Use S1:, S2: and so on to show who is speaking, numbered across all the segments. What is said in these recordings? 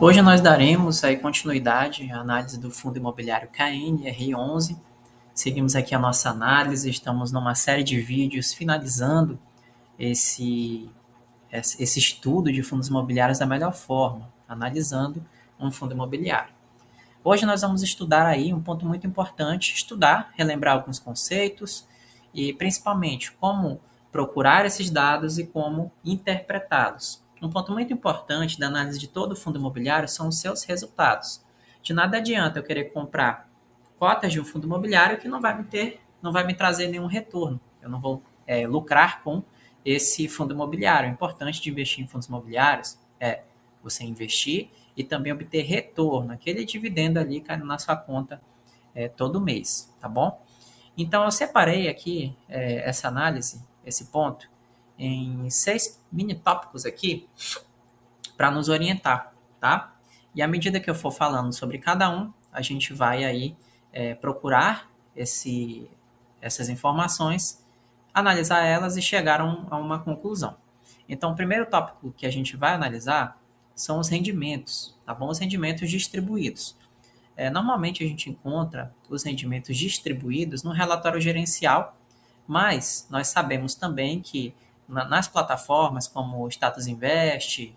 S1: Hoje nós daremos aí continuidade à análise do fundo imobiliário KNR11. Seguimos aqui a nossa análise, estamos numa série de vídeos finalizando esse, esse estudo de fundos imobiliários da melhor forma, analisando um fundo imobiliário. Hoje nós vamos estudar aí um ponto muito importante, relembrar alguns conceitos e principalmente como procurar esses dados e como interpretá-los. Um ponto muito importante da análise de todo fundo imobiliário são os seus resultados. De nada adianta eu querer comprar cotas de um fundo imobiliário que não vai me trazer nenhum retorno. Eu não vou lucrar com esse fundo imobiliário. O importante de investir em fundos imobiliários é você investir e também obter retorno, aquele dividendo ali caindo na sua conta todo mês, tá bom? Então eu separei aqui essa análise, esse ponto, em 6 mini tópicos aqui para nos orientar, tá? E à medida que eu for falando sobre cada um, a gente vai aí procurar essas informações, analisar elas e chegar a uma conclusão. Então, o primeiro tópico que a gente vai analisar são os rendimentos, tá bom? Os rendimentos distribuídos. Normalmente a gente encontra os rendimentos distribuídos no relatório gerencial, mas nós sabemos também que nas plataformas como o Status Invest,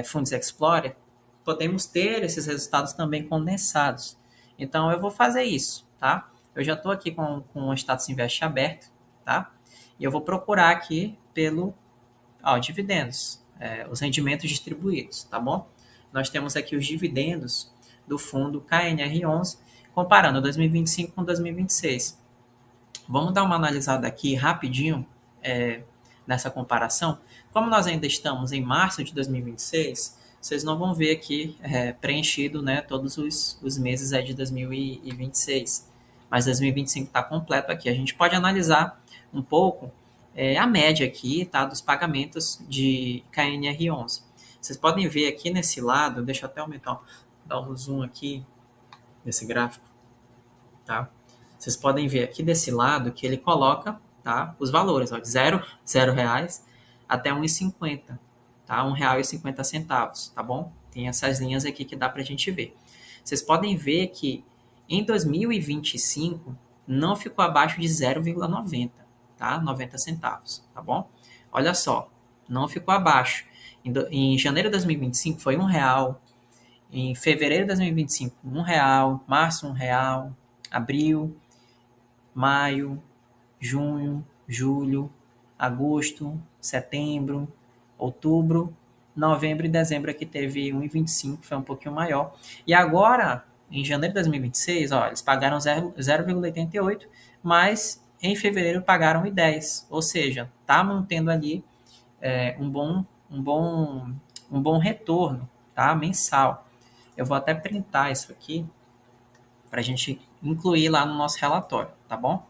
S1: Funds Explorer, podemos ter esses resultados também condensados. Então eu vou fazer isso, tá? Eu já estou aqui com o Status Invest aberto, tá? E eu vou procurar aqui pelo dividendos, os rendimentos distribuídos, tá bom? Nós temos aqui os dividendos do fundo KNR11, comparando 2025 com 2026. Vamos dar uma analisada aqui rapidinho nessa comparação. Como nós ainda estamos em março de 2026, vocês não vão ver aqui preenchido, né, todos os meses de 2026. Mas 2025 está completo aqui. A gente pode analisar um pouco a média aqui, tá, dos pagamentos de KNR11. Vocês podem ver aqui nesse lado, deixa eu até aumentar, dar um zoom aqui nesse gráfico, tá? Vocês podem ver aqui desse lado que ele coloca, tá, os valores, ó, de zero reais até 1,50, tá? R$ 1,50, tá bom? Tem essas linhas aqui que dá para a gente ver. Vocês podem ver que em 2025 não ficou abaixo de 0,90, tá? 90 centavos, tá bom? Olha só, não ficou abaixo. Em janeiro de 2025 foi R$ 1, em fevereiro de 2025 R$ 1, março R$ 1, abril, maio, junho, julho, agosto, setembro, outubro, novembro e dezembro aqui teve 1,25, foi um pouquinho maior. E agora, em janeiro de 2026, ó, eles pagaram 0,88, mas em fevereiro pagaram 1,10, ou seja, tá mantendo ali um bom retorno, tá, mensal. Eu vou até printar isso aqui para a gente incluir lá no nosso relatório, tá bom?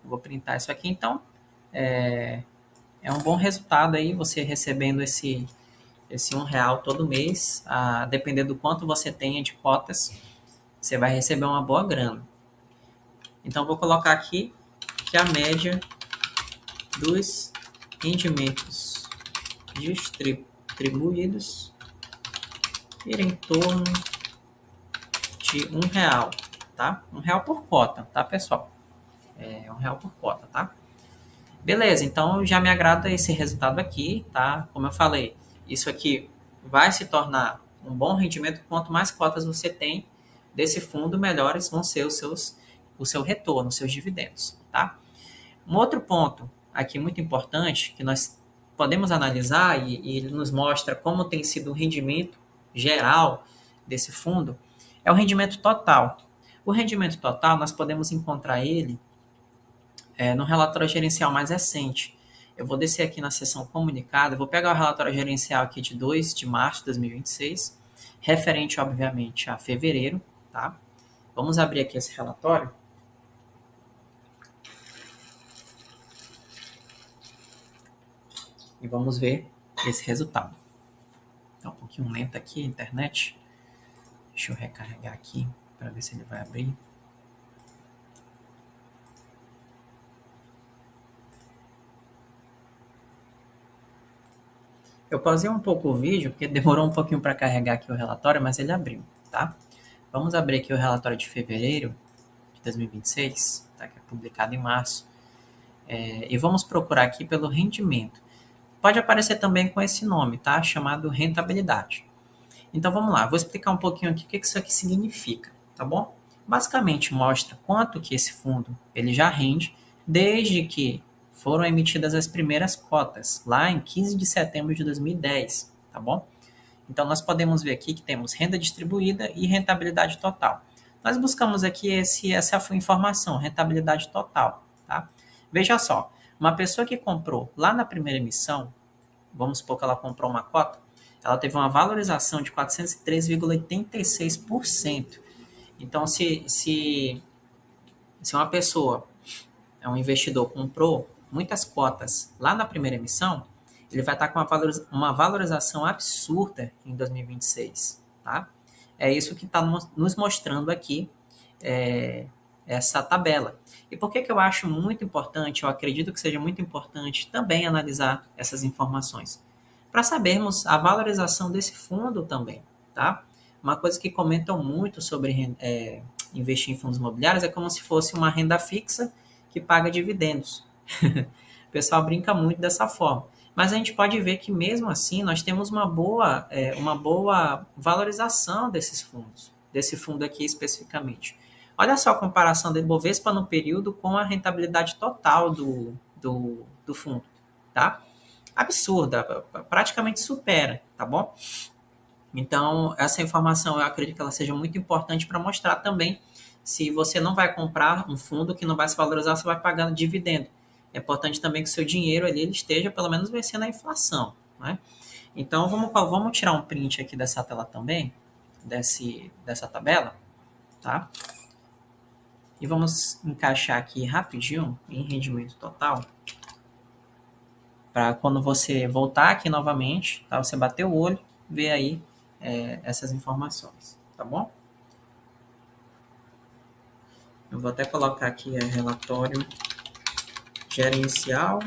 S1: Eu vou printar isso aqui, então é um bom resultado aí você recebendo esse R$ 1 todo mês, dependendo do quanto você tenha de cotas, você vai receber uma boa grana. Então vou colocar aqui que a média dos rendimentos distribuídos gira em torno de R$ 1, tá? R$ 1 por cota, tá, pessoal? R$ 1 por cota, tá? Beleza, então já me agrada esse resultado aqui, tá? Como eu falei, isso aqui vai se tornar um bom rendimento. Quanto mais cotas você tem desse fundo, melhores vão ser o seu retorno, os seus dividendos, tá? Um outro ponto aqui muito importante que nós podemos analisar e ele nos mostra como tem sido o rendimento geral desse fundo é o rendimento total. O rendimento total nós podemos encontrar ele no relatório gerencial mais recente. Eu vou descer aqui na seção comunicado, vou pegar o relatório gerencial aqui de 2 de março de 2026, referente, obviamente, a fevereiro, tá? Vamos abrir aqui esse relatório. E vamos ver esse resultado. Tá um pouquinho lento aqui a internet. Deixa eu recarregar aqui para ver se ele vai abrir. Eu pausei um pouco o vídeo, porque demorou um pouquinho para carregar aqui o relatório, mas ele abriu, tá? Vamos abrir aqui o relatório de fevereiro de 2026, tá? Que é publicado em março. E vamos procurar aqui pelo rendimento. Pode aparecer também com esse nome, tá? Chamado rentabilidade. Então vamos lá, vou explicar um pouquinho aqui o que isso aqui significa, tá bom? Basicamente mostra quanto que esse fundo ele já rende desde que foram emitidas as primeiras cotas, lá em 15 de setembro de 2010, tá bom? Então nós podemos ver aqui que temos renda distribuída e rentabilidade total. Nós buscamos aqui essa informação, rentabilidade total, tá? Veja só, uma pessoa que comprou lá na primeira emissão, vamos supor que ela comprou uma cota, ela teve uma valorização de 403,86%. Então, se uma pessoa, um investidor, comprou muitas cotas lá na primeira emissão, ele vai estar com uma valorização absurda em 2026. Tá? É isso que está nos mostrando aqui essa tabela. E por que eu acho muito importante, eu acredito que seja muito importante também analisar essas informações? Para sabermos a valorização desse fundo também, tá? Uma coisa que comentam muito sobre investir em fundos imobiliários é como se fosse uma renda fixa que paga dividendos. O pessoal brinca muito dessa forma. Mas a gente pode ver que mesmo assim nós temos uma boa valorização desses fundos, desse fundo aqui especificamente. Olha só a comparação do Ibovespa no período com a rentabilidade total do fundo, tá? Absurda, praticamente supera, tá bom? Então, essa informação eu acredito que ela seja muito importante para mostrar também se você não vai comprar um fundo que não vai se valorizar, você vai pagando dividendo. É importante também que o seu dinheiro ali ele esteja pelo menos vencendo a inflação, né? Então, vamos tirar um print aqui dessa tela também, dessa tabela, tá? E vamos encaixar aqui rapidinho em rendimento total, para quando você voltar aqui novamente, tá? Você bater o olho, ver aí essas informações, tá bom? Eu vou até colocar aqui relatório gerencial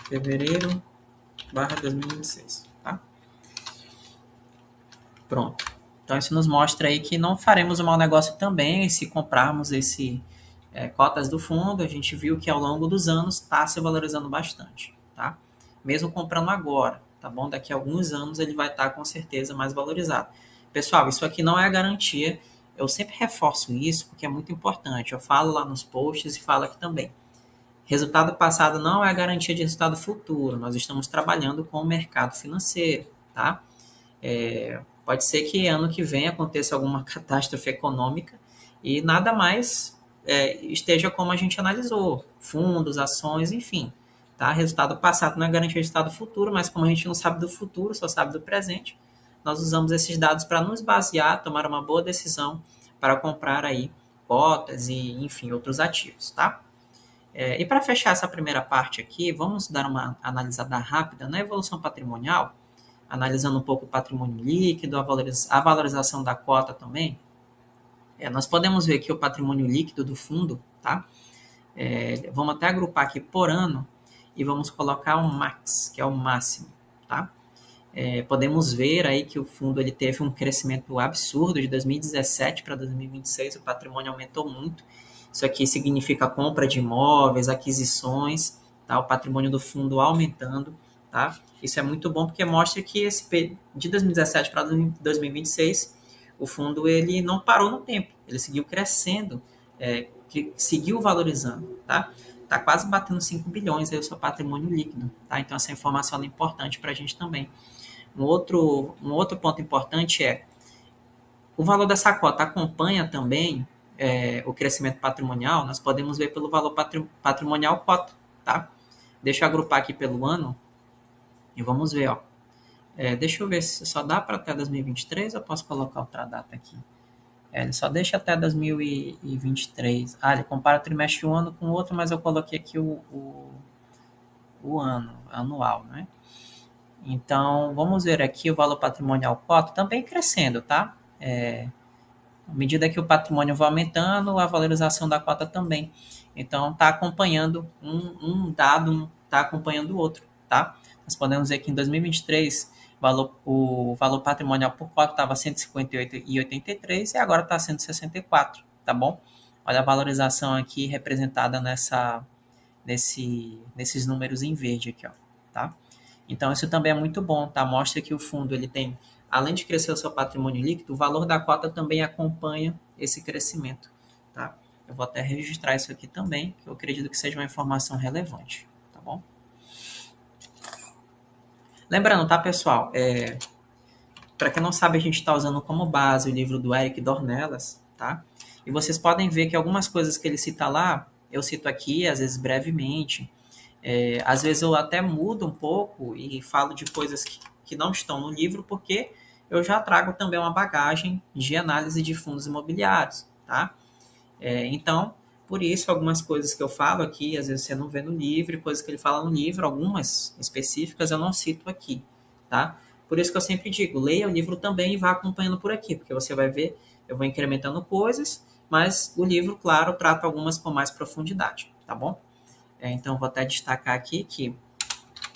S1: fevereiro barra 2026, tá? Pronto. Então isso nos mostra aí que não faremos um mau negócio também se comprarmos cotas do fundo. A gente viu que ao longo dos anos está se valorizando bastante, tá? Mesmo comprando agora, tá bom? Daqui a alguns anos ele vai estar com certeza mais valorizado. Pessoal, isso aqui não é a garantia. Eu sempre reforço isso porque é muito importante. Eu falo lá nos posts e falo aqui também. Resultado passado não é garantia de resultado futuro. Nós estamos trabalhando com o mercado financeiro, tá? Pode ser que ano que vem aconteça alguma catástrofe econômica e nada mais esteja como a gente analisou. Fundos, ações, enfim. Tá? Resultado passado não é garantia de resultado futuro, mas como a gente não sabe do futuro, só sabe do presente, nós usamos esses dados para nos basear, tomar uma boa decisão para comprar aí cotas e, enfim, outros ativos, tá? E para fechar essa primeira parte aqui, vamos dar uma analisada rápida na evolução patrimonial, analisando um pouco o patrimônio líquido, a valorização da cota também. Nós podemos ver aqui o patrimônio líquido do fundo, tá? Vamos até agrupar aqui por ano e vamos colocar o max, que é o máximo, tá? Podemos ver aí que o fundo ele teve um crescimento absurdo de 2017 para 2026, o patrimônio aumentou muito. Isso aqui significa compra de imóveis, aquisições, tá? O patrimônio do fundo aumentando, tá? Isso é muito bom porque mostra que de 2017 para 2026, o fundo ele não parou no tempo, ele seguiu crescendo, que seguiu valorizando, tá? Tá quase batendo 5 bilhões aí o seu patrimônio líquido, tá? Então essa informação é importante para a gente também. Um outro ponto importante é o valor dessa cota acompanha também o crescimento patrimonial. Nós podemos ver pelo valor patrimonial cota, tá? Deixa eu agrupar aqui pelo ano e vamos ver, ó. Deixa eu ver se só dá para até 2023 ou posso colocar outra data aqui. Ele só deixa até 2023. Ele compara trimestre um ano com o outro, mas eu coloquei aqui o ano, anual, né? Então, vamos ver aqui o valor patrimonial cota também crescendo, tá? À medida que o patrimônio vai aumentando, a valorização da cota também. Então, está acompanhando um dado, está acompanhando o outro, tá? nós podemos ver que em 2023 o valor patrimonial por cota estava 158,83 e agora está 164, tá bom? Olha a valorização aqui representada nesses números em verde aqui, ó, tá? Então isso também é muito bom, tá? Mostra que o fundo ele tem, além de crescer o seu patrimônio líquido, o valor da cota também acompanha esse crescimento, tá? Eu vou até registrar isso aqui também, que eu acredito que seja uma informação relevante, tá bom? Lembrando, tá, pessoal? Para quem não sabe, a gente está usando como base o livro do Eric Dornelas, tá? E vocês podem ver que algumas coisas que ele cita lá, eu cito aqui, às vezes brevemente. Às vezes eu até mudo um pouco e falo de coisas que não estão no livro, porque eu já trago também uma bagagem de análise de fundos imobiliários, tá? Então, por isso, algumas coisas que eu falo aqui, às vezes você não vê no livro, e coisas que ele fala no livro, algumas específicas eu não cito aqui, tá? Por isso que eu sempre digo, leia o livro também e vá acompanhando por aqui, porque você vai ver, eu vou incrementando coisas, mas o livro, claro, trata algumas com mais profundidade, tá bom? Então, vou até destacar aqui que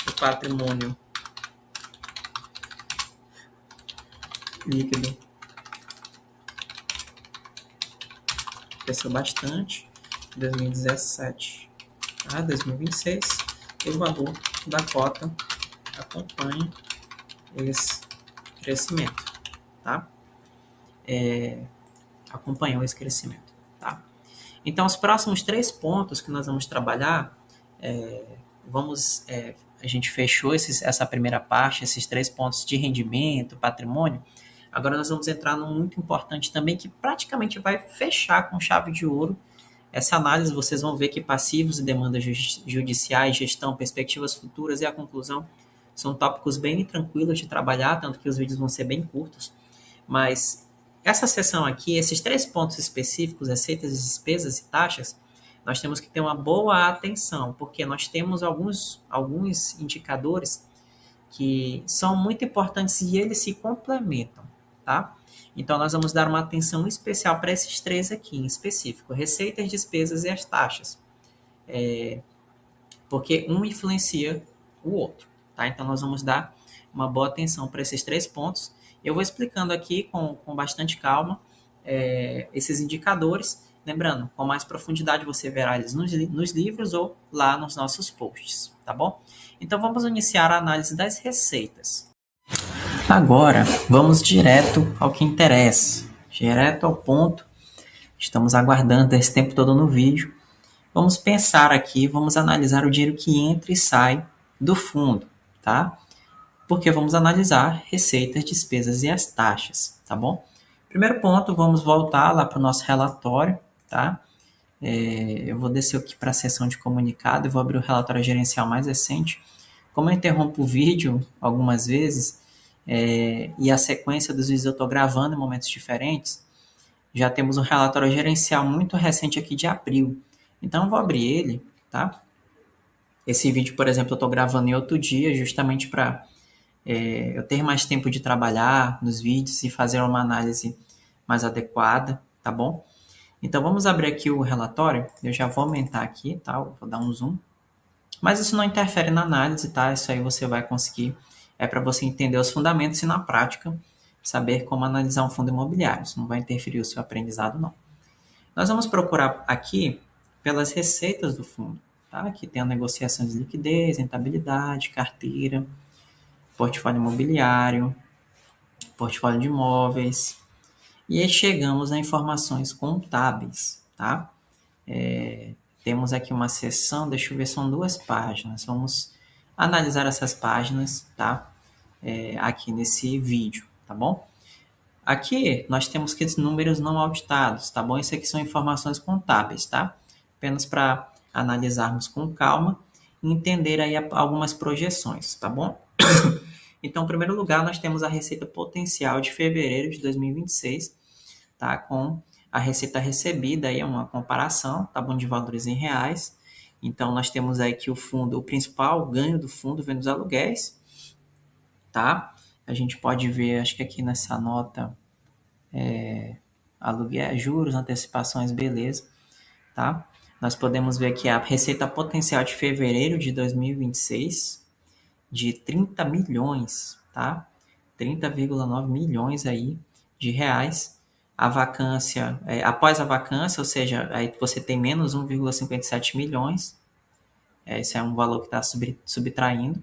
S1: o patrimônio líquido cresceu bastante em 2017 a 2026, e o valor da cota acompanha esse crescimento, tá? Acompanhou esse crescimento, tá? Então, os próximos 3 pontos que nós vamos trabalhar, a gente fechou essa primeira parte, esses 3 pontos de rendimento, patrimônio. Agora nós vamos entrar num muito importante também, que praticamente vai fechar com chave de ouro essa análise. Vocês vão ver que passivos e demandas judiciais, gestão, perspectivas futuras e a conclusão são tópicos bem tranquilos de trabalhar, tanto que os vídeos vão ser bem curtos. Mas essa seção aqui, esses 3 pontos específicos, receitas, despesas e taxas, nós temos que ter uma boa atenção, porque nós temos alguns indicadores que são muito importantes e eles se complementam, tá? Então, nós vamos dar uma atenção especial para esses 3 aqui em específico, receitas, despesas e as taxas, porque um influencia o outro, tá? Então, nós vamos dar uma boa atenção para esses 3 pontos. Eu vou explicando aqui com bastante calma esses indicadores. Lembrando, com mais profundidade você verá eles nos livros ou lá nos nossos posts, tá bom? Então vamos iniciar a análise das receitas. Agora vamos direto ao que interessa, direto ao ponto. Estamos aguardando esse tempo todo no vídeo. Vamos pensar aqui, vamos analisar o dinheiro que entra e sai do fundo, tá? Porque vamos analisar receitas, despesas e as taxas, tá bom? Primeiro ponto, vamos voltar lá para o nosso relatório, tá? Eu vou descer aqui para a seção de comunicado e vou abrir o relatório gerencial mais recente. Como eu interrompo o vídeo algumas vezes, e a sequência dos vídeos eu estou gravando em momentos diferentes, já temos um relatório gerencial muito recente aqui de abril. Então eu vou abrir ele, tá? Esse vídeo, por exemplo, eu estou gravando em outro dia, justamente para eu ter mais tempo de trabalhar nos vídeos e fazer uma análise mais adequada, tá bom? Então vamos abrir aqui o relatório, eu já vou aumentar aqui, tá? Vou dar um zoom. Mas isso não interfere na análise, tá? Isso aí você vai conseguir, para você entender os fundamentos e na prática saber como analisar um fundo imobiliário. Isso não vai interferir o seu aprendizado, não. Nós vamos procurar aqui pelas receitas do fundo, tá? Aqui tem a negociação de liquidez, rentabilidade, carteira, portfólio imobiliário, portfólio de imóveis, e aí chegamos a informações contábeis, tá? Temos aqui uma seção, deixa eu ver, são 2 páginas. Vamos analisar essas páginas, tá? Aqui nesse vídeo, tá bom? Aqui nós temos aqueles números não auditados, tá bom? Isso aqui são informações contábeis, tá? Apenas para analisarmos com calma e entender aí algumas projeções, tá bom? Então, em primeiro lugar, nós temos a receita potencial de fevereiro de 2026, tá? Com a receita recebida, aí é uma comparação, tá bom? De valores em reais. Então, nós temos aí que o principal ganho do fundo vem dos aluguéis, tá? A gente pode ver, acho que aqui nessa nota, aluguel, juros, antecipações, beleza, tá? Nós podemos ver aqui a receita potencial de fevereiro de 2026, de 30 milhões, tá? 30,9 milhões aí de reais. A vacância, após a vacância, ou seja, aí você tem menos 1,57 milhões, esse é um valor que está subtraindo,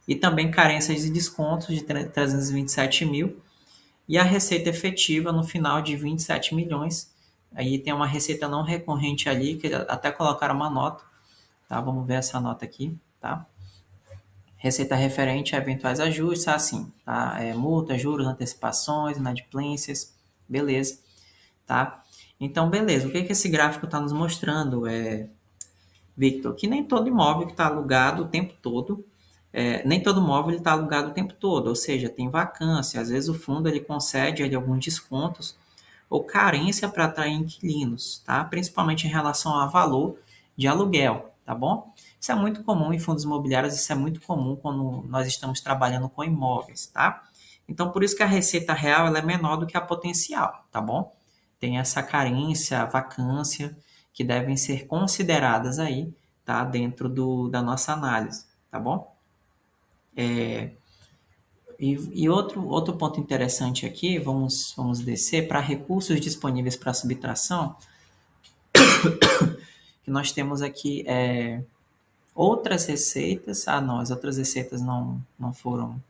S1: e também carências e descontos de 327 mil, e a receita efetiva no final de 27 milhões. Aí tem uma receita não recorrente ali, que até colocaram uma nota, tá? Vamos ver essa nota aqui, tá? Receita referente a eventuais ajustes, assim, tá? Multa, juros, antecipações, inadimplências, beleza, tá? Então, beleza. O que que esse gráfico está nos mostrando, Victor? Que nem todo imóvel que está alugado o tempo todo, nem todo imóvel está alugado o tempo todo, ou seja, tem vacância. Às vezes o fundo ele concede ali, alguns descontos ou carência para atrair inquilinos, tá? Principalmente em relação a valor de aluguel, tá bom? Isso é muito comum em fundos imobiliários, isso é muito comum quando nós estamos trabalhando com imóveis, tá? Então, por isso que a receita real ela é menor do que a potencial, tá bom? Tem essa carência, vacância, que devem ser consideradas aí, tá? Dentro da nossa análise, tá bom? E outro ponto interessante aqui, vamos descer para recursos disponíveis para subtração, que nós temos aqui outras receitas. Ah, não, as outras receitas não foram.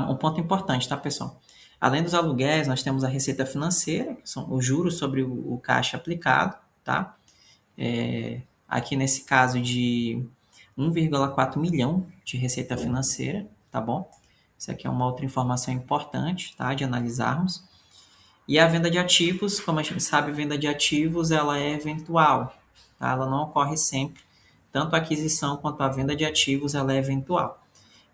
S1: Um ponto importante, tá, pessoal? Além dos aluguéis, nós temos a receita financeira, que são os juros sobre o caixa aplicado, tá? Aqui nesse caso de 1,4 milhão de receita financeira, tá bom? Isso aqui é uma outra informação importante, tá, de analisarmos. E a venda de ativos, como a gente sabe, venda de ativos ela é eventual, tá? Ela não ocorre sempre. Tanto a aquisição quanto a venda de ativos ela é eventual.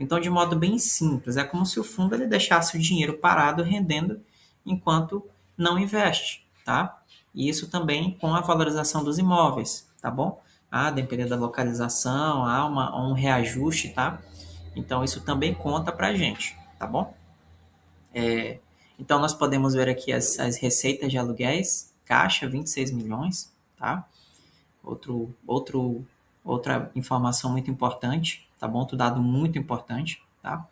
S1: Então, de modo bem simples, é como se o fundo ele deixasse o dinheiro parado rendendo enquanto não investe, tá? E isso também com a valorização dos imóveis, tá bom? Dependendo da localização, um reajuste, tá? Então, isso também conta pra gente, tá bom? Então, nós podemos ver aqui as receitas de aluguéis, caixa, 26 milhões, tá? Outra informação muito importante, tá bom? Outro dado muito importante, tá?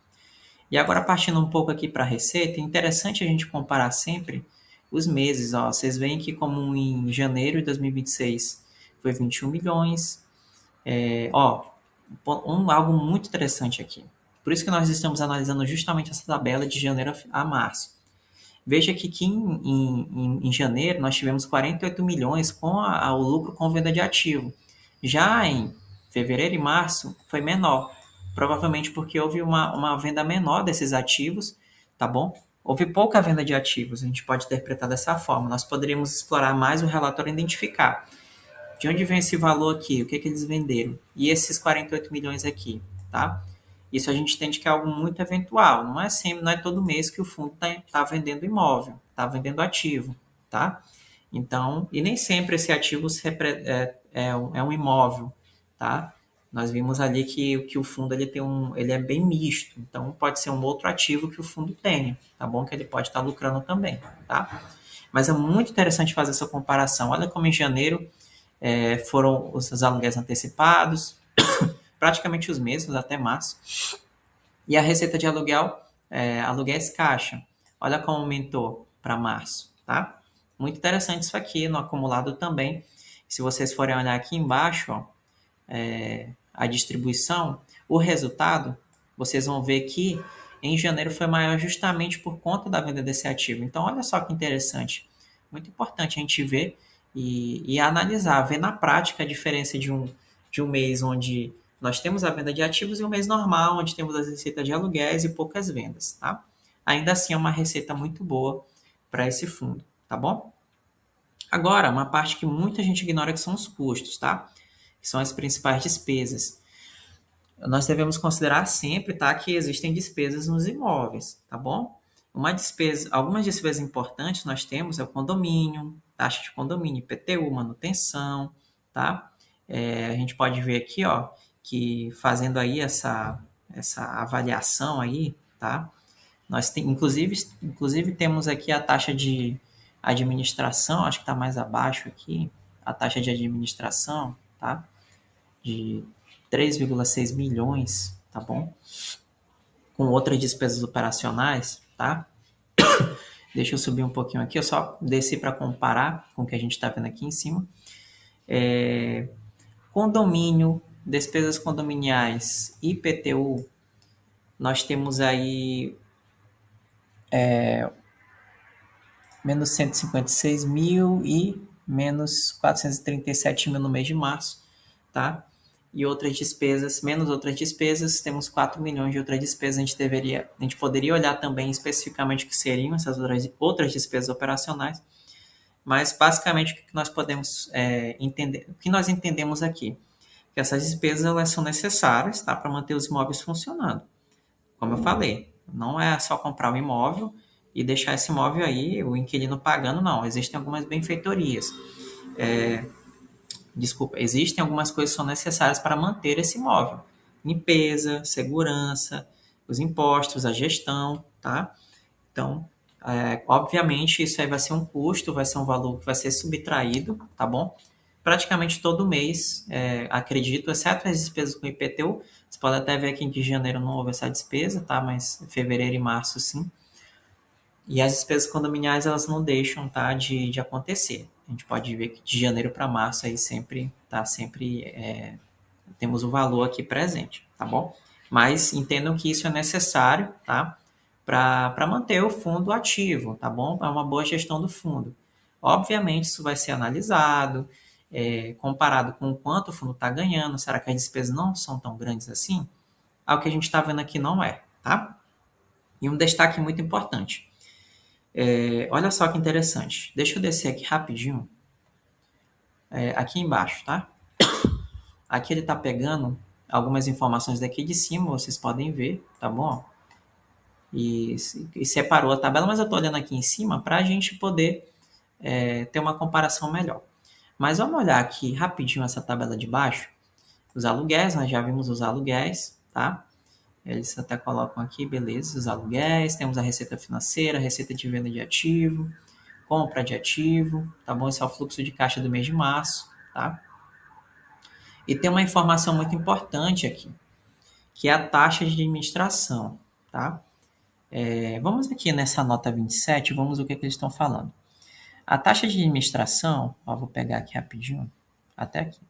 S1: E agora, partindo um pouco aqui para a receita, é interessante a gente comparar sempre os meses, ó. Vocês veem que como em janeiro de 2026 foi 21 milhões, algo muito interessante aqui. Por isso que nós estamos analisando justamente essa tabela de janeiro a março. Veja que em janeiro nós tivemos 48 milhões com o lucro com venda de ativo. Já em fevereiro e março foi menor, provavelmente porque houve uma venda menor desses ativos, tá bom? Houve pouca venda de ativos, a gente pode interpretar dessa forma. Nós poderíamos explorar mais o relatório e identificar de onde vem esse valor aqui, o que eles venderam, e esses 48 milhões aqui, tá? Isso a gente entende que é algo muito eventual, não é sempre, não é todo mês que o fundo está vendendo imóvel, está vendendo ativo, tá? Então, e nem sempre esse ativo é um imóvel, tá? Nós vimos ali que o fundo ele é bem misto, então pode ser um outro ativo que o fundo tenha, tá bom? Que ele pode estar lucrando também, tá? Mas é muito interessante fazer essa comparação. Olha como em janeiro foram os aluguéis antecipados, praticamente os mesmos até março. E a receita de aluguel, aluguéis caixa, olha como aumentou para março, tá? Muito interessante isso aqui no acumulado também. Se vocês forem olhar aqui embaixo, ó, a distribuição, o resultado, vocês vão ver que em janeiro foi maior justamente por conta da venda desse ativo. Então, olha só que interessante. Muito importante a gente ver e analisar, ver na prática a diferença de um mês onde nós temos a venda de ativos e um mês normal, onde temos as receitas de aluguéis e poucas vendas, tá? Ainda assim, é uma receita muito boa para esse fundo, tá bom? Agora, uma parte que muita gente ignora que são os custos, tá? Que são as principais despesas. Nós devemos considerar sempre, tá, que existem despesas nos imóveis, tá bom? Algumas despesas importantes nós temos é o condomínio, taxa de condomínio, IPTU, manutenção, tá? A gente pode ver aqui, ó, que fazendo aí essa avaliação aí, tá? Inclusive temos aqui a taxa de administração, acho que está mais abaixo aqui, a taxa de administração, tá? 3,6 milhões, tá bom? Com outras despesas operacionais, tá? Deixa eu subir um pouquinho aqui, eu só desci para comparar com o que a gente está vendo aqui em cima. Condomínio, despesas condominiais, IPTU, nós temos aí menos 156 mil e menos 437 mil no mês de março, tá? E outras despesas, menos outras despesas, temos 4 milhões de outras despesas. A gente poderia olhar também especificamente o que seriam essas outras despesas operacionais, mas basicamente o que nós podemos entender, o que nós entendemos aqui, que essas despesas elas são necessárias, tá, para manter os imóveis funcionando. Como eu falei, não é só comprar um imóvel e deixar esse imóvel aí, o inquilino pagando, não. Existem algumas benfeitorias. Desculpa, existem algumas coisas que são necessárias para manter esse imóvel. Limpeza, segurança, os impostos, a gestão, tá? Então, obviamente, isso aí vai ser um custo, vai ser um valor que vai ser subtraído, tá bom? Praticamente todo mês, acredito, exceto as despesas com IPTU. Você pode até ver que de janeiro não houve essa despesa, tá? Mas fevereiro e março, sim. E as despesas condominiais, elas não deixam, tá, de acontecer. A gente pode ver que de janeiro para março aí sempre, tá, sempre temos o valor aqui presente, tá bom? Mas entendam que isso é necessário, tá? Para manter o fundo ativo, tá bom? É uma boa gestão do fundo. Obviamente, isso vai ser analisado, comparado com o quanto o fundo está ganhando. Será que as despesas não são tão grandes assim? O que a gente está vendo aqui não é, tá? E um destaque muito importante. Olha só que interessante. Deixa eu descer aqui rapidinho. Aqui embaixo, tá? Aqui ele está pegando algumas informações daqui de cima, vocês podem ver, tá bom? E separou a tabela, mas eu estou olhando aqui em cima para a gente poder ter uma comparação melhor. Mas vamos olhar aqui rapidinho essa tabela de baixo. Os aluguéis, nós já vimos os aluguéis, tá? Eles até colocam aqui, beleza, os aluguéis, temos a receita financeira, a receita de venda de ativo, compra de ativo, tá bom? Esse é o fluxo de caixa do mês de março, tá? E tem uma informação muito importante aqui, que é a taxa de administração, tá? Vamos aqui nessa nota 27, vamos ver o que eles estão falando. A taxa de administração, vou pegar aqui rapidinho, até aqui,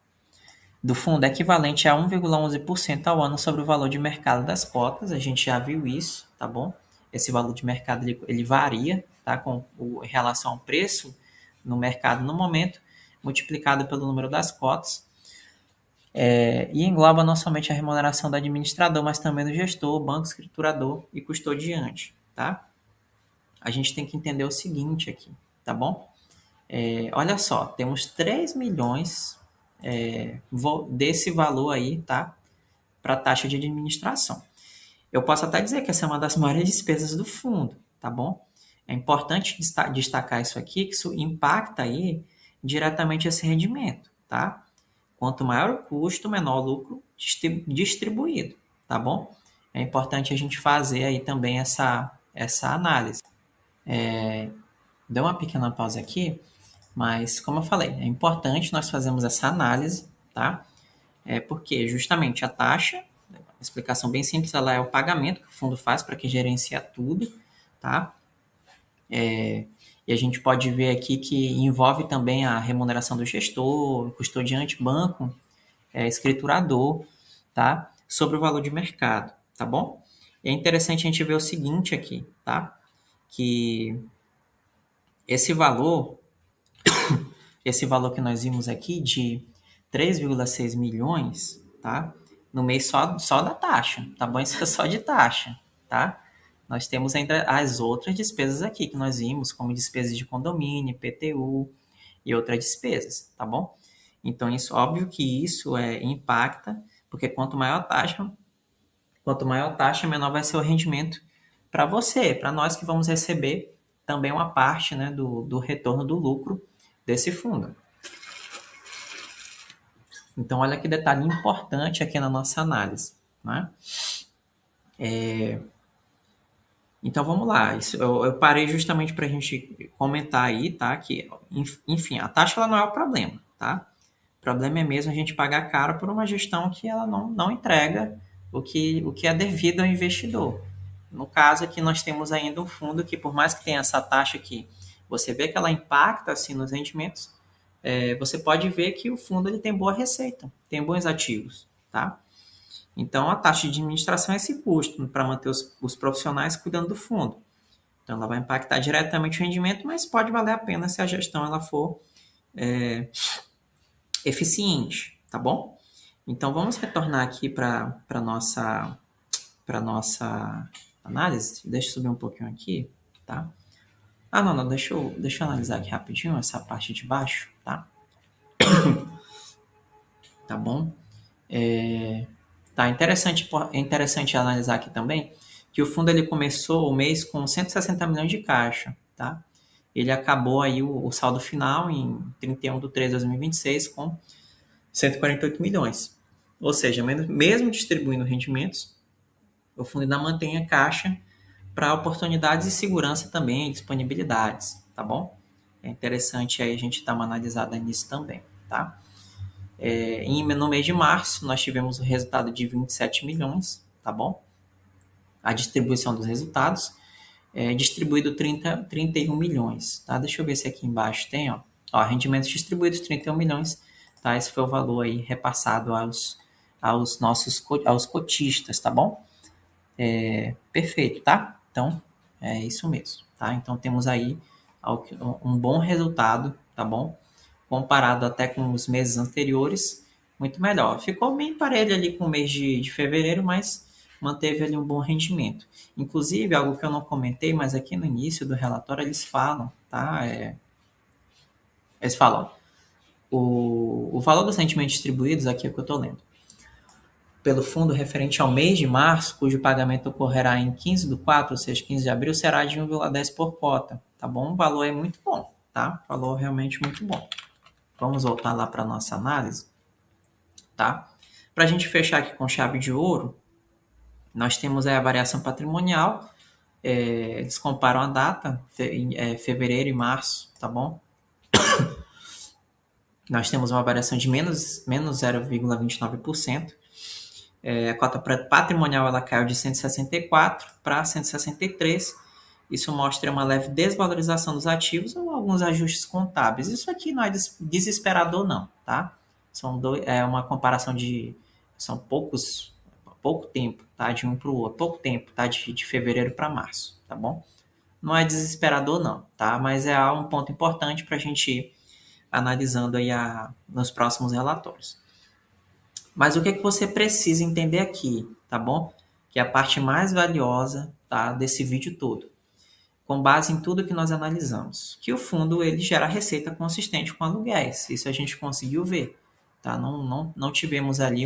S1: do fundo é equivalente a 1,11% ao ano sobre o valor de mercado das cotas. A gente já viu isso, tá bom? Esse valor de mercado ele varia, tá? Em relação ao preço no mercado no momento, multiplicado pelo número das cotas. E engloba não somente a remuneração do administrador, mas também do gestor, banco, escriturador e custodiante, tá? A gente tem que entender o seguinte aqui, tá bom? Olha só, temos 3 milhões desse valor aí, tá? Para taxa de administração. Eu posso até dizer que essa é uma das maiores despesas do fundo, tá bom? É importante destacar isso aqui, que isso impacta aí diretamente esse rendimento, tá? Quanto maior o custo, menor o lucro distribuído, tá bom? É importante a gente fazer aí também essa análise. Deu uma pequena pausa aqui, mas como eu falei, é importante nós fazermos essa análise, tá? Porque justamente a taxa, uma explicação bem simples, ela é o pagamento que o fundo faz para quem gerencia tudo, tá? E a gente pode ver aqui que envolve também a remuneração do gestor, custodiante, banco, escriturador, tá? Sobre o valor de mercado, tá bom? E é interessante a gente ver o seguinte aqui, tá? Que esse valor que nós vimos aqui de 3,6 milhões, tá? No mês só da taxa, tá bom? Isso é só de taxa, tá? Nós temos ainda as outras despesas aqui que nós vimos, como despesas de condomínio, PTU e outras despesas, tá bom? Então, isso, óbvio que isso impacta, porque quanto maior a taxa, menor vai ser o rendimento para você, para nós que vamos receber também uma parte, né, do retorno do lucro desse fundo. Então, olha que detalhe importante aqui na nossa análise, né? Então, vamos lá. Isso, eu parei justamente para a gente comentar aí, tá? Que, enfim, a taxa ela não é o problema, tá? O problema é mesmo a gente pagar caro por uma gestão que ela não entrega o que é devido ao investidor. No caso aqui, nós temos ainda um fundo que, por mais que tenha essa taxa aqui, você vê que ela impacta assim nos rendimentos, você pode ver que o fundo ele tem boa receita, tem bons ativos, tá? Então, a taxa de administração é esse custo para manter os profissionais cuidando do fundo. Então, ela vai impactar diretamente o rendimento, mas pode valer a pena se a gestão ela for eficiente, tá bom? Então, vamos retornar aqui para nossa análise. Deixa eu subir um pouquinho aqui, tá? Ah, não, deixa eu analisar aqui rapidinho essa parte de baixo, tá? Tá bom? Tá interessante analisar aqui também que o fundo ele começou o mês com 160 milhões de caixa, tá? Ele acabou aí o saldo final em 31 de 3 de 2026 com 148 milhões. Ou seja, mesmo distribuindo rendimentos, o fundo ainda mantém a caixa para oportunidades e segurança também, disponibilidades, tá bom? É interessante aí a gente dar uma analisada nisso também, tá? No mês de março, nós tivemos o resultado de 27 milhões, tá bom? A distribuição dos resultados, distribuído 31 milhões, tá? Deixa eu ver se aqui embaixo tem, ó, rendimentos distribuídos 31 milhões, tá? Esse foi o valor aí repassado aos cotistas, tá bom? Perfeito, tá? Então, é isso mesmo, tá? Então, temos aí um bom resultado, tá bom? Comparado até com os meses anteriores, muito melhor. Ficou bem parelho ali com o mês de fevereiro, mas manteve ali um bom rendimento. Inclusive, algo que eu não comentei, mas aqui no início do relatório eles falam, tá? Eles falam, o valor dos rendimentos distribuídos, aqui é o que eu estou lendo, pelo fundo referente ao mês de março, cujo pagamento ocorrerá em 15 do 4, ou seja, 15 de abril, será de 1,10 por cota, tá bom? O valor é muito bom, tá? O valor realmente muito bom. Vamos voltar lá para a nossa análise, tá? Para a gente fechar aqui com chave de ouro, nós temos a variação patrimonial, eles comparam a data, fevereiro e março, tá bom? Nós temos uma variação de menos 0,29%. A cota patrimonial ela caiu de 164 para 163. Isso mostra uma leve desvalorização dos ativos ou alguns ajustes contábeis. Isso aqui não é desesperador, não, tá? É uma comparação são pouco tempo, tá? De um para o outro, pouco tempo, tá? De fevereiro para março, tá bom? Não é desesperador, não, tá? Mas é um ponto importante para a gente ir analisando aí nos próximos relatórios. Mas o que é que você precisa entender aqui, tá bom? Que é a parte mais valiosa, tá, desse vídeo todo. Com base em tudo que nós analisamos, que o fundo ele gera receita consistente com aluguéis. Isso a gente conseguiu ver, tá? Não tivemos ali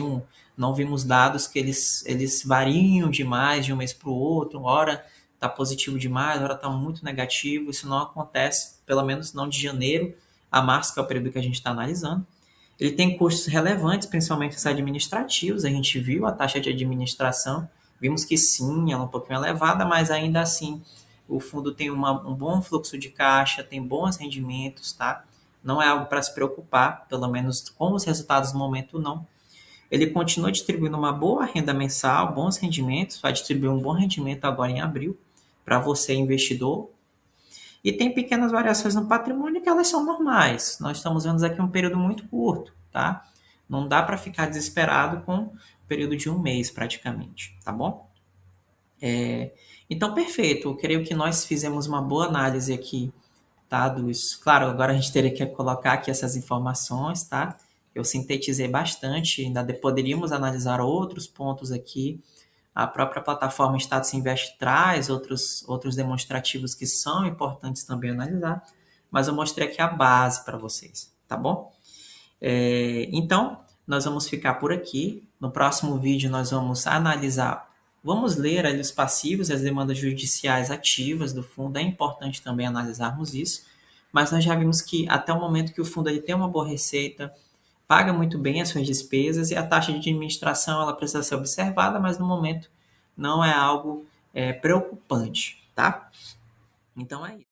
S1: não vimos dados que eles variam demais de um mês para o outro. Hora está positivo demais, hora está muito negativo. Isso não acontece, pelo menos não de janeiro a março, que é o período que a gente está analisando. Ele tem custos relevantes, principalmente os administrativos. A gente viu a taxa de administração, vimos que sim, ela é um pouquinho elevada, mas ainda assim o fundo tem um bom fluxo de caixa, tem bons rendimentos, tá? Não é algo para se preocupar, pelo menos com os resultados no momento não. Ele continua distribuindo uma boa renda mensal, bons rendimentos, vai distribuir um bom rendimento agora em abril para você investidor. E tem pequenas variações no patrimônio que elas são normais. Nós estamos vendo aqui um período muito curto, tá? Não dá para ficar desesperado com um período de um mês praticamente, tá bom? Então, perfeito. Eu creio que nós fizemos uma boa análise aqui, tá? Claro, agora a gente teria que colocar aqui essas informações, tá? Eu sintetizei bastante, ainda poderíamos analisar outros pontos aqui. A própria plataforma Status Invest traz outros demonstrativos que são importantes também analisar, mas eu mostrei aqui a base para vocês, tá bom? Então, nós vamos ficar por aqui. No próximo vídeo, nós vamos analisar, vamos ler ali os passivos e as demandas judiciais ativas do fundo. É importante também analisarmos isso, mas nós já vimos que até o momento que o fundo ele tem uma boa receita, paga muito bem as suas despesas e a taxa de administração ela precisa ser observada, mas no momento não é algo preocupante, tá? Então é isso.